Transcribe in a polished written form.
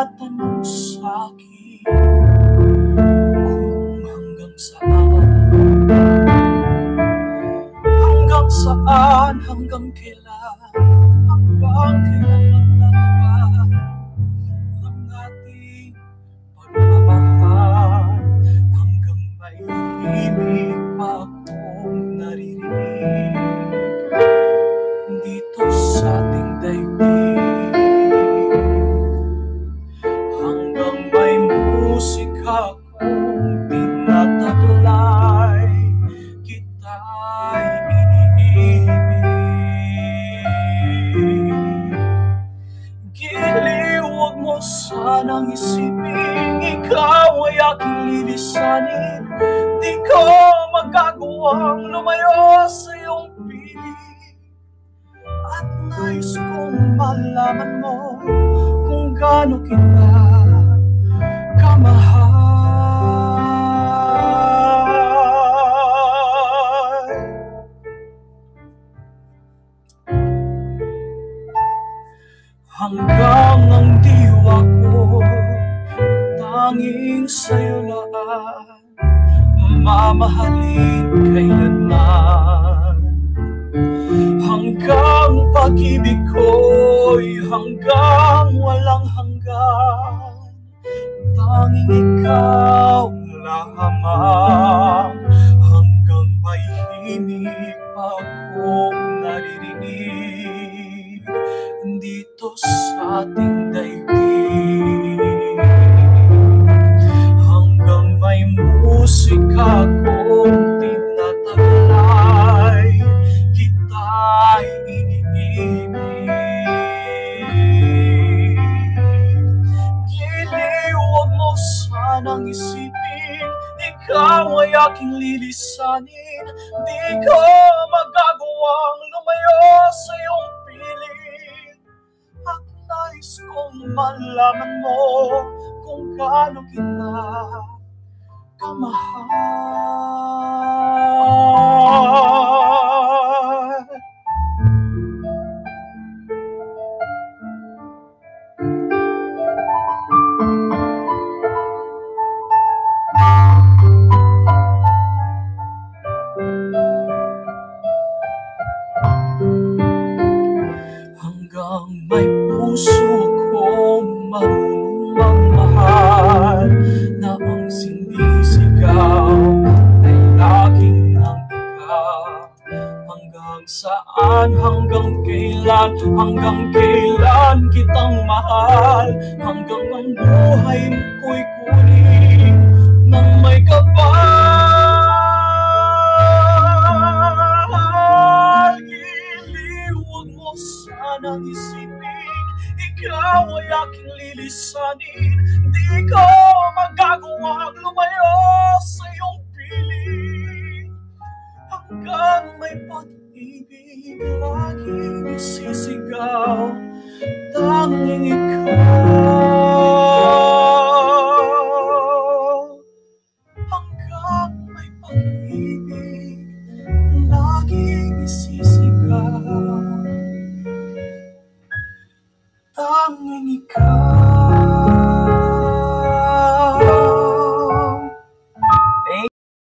magtatanong sa'kin kung hanggang saan, hanggang kailan magtatagal ang ating pagmamahal, hanggang may ibig pa akong naririnig dito sa ating daigdig, hanggang may musika akong tinataglay, kita'y iniibig. Giliw, huwag mo sanang isipin ikaw ay aking lilisanin, di ko magagawang lumayo sa iyong piling. At nais kong malaman mo kung gaano kita kamahal. Hanggang ang diwa ko tanging sa'yo lang mamahalin kailanman. Hanggang pag-ibig ko'y hanggang walang hanggan, tanging ikaw lamang. Hanggang may himig pa akong naririnig dito sa ating daigdig, hanggang may musika akong tinataglay, kita'y iniibig. Giliw, huwag mo sanang isipin ikaw ay aking lilisanin, di ko magagawang lumayo sa iyong piling. At nais kong malaman mo kung gaano kita kamahal. Hanggang may puso kong marunong magmahal, na ang sinisigaw ay laging ng ikaw. Hanggang saan, hanggang kailan kitang mahal, hanggang ang buhay ko'y kunin ng may kapal. Giliw, huwag mo sanang isipin ikaw ay aking lilisanin, di ko magagawang lumayo sa iyong piling. Hanggang may pag-ibig laging isisigaw, tanging ikaw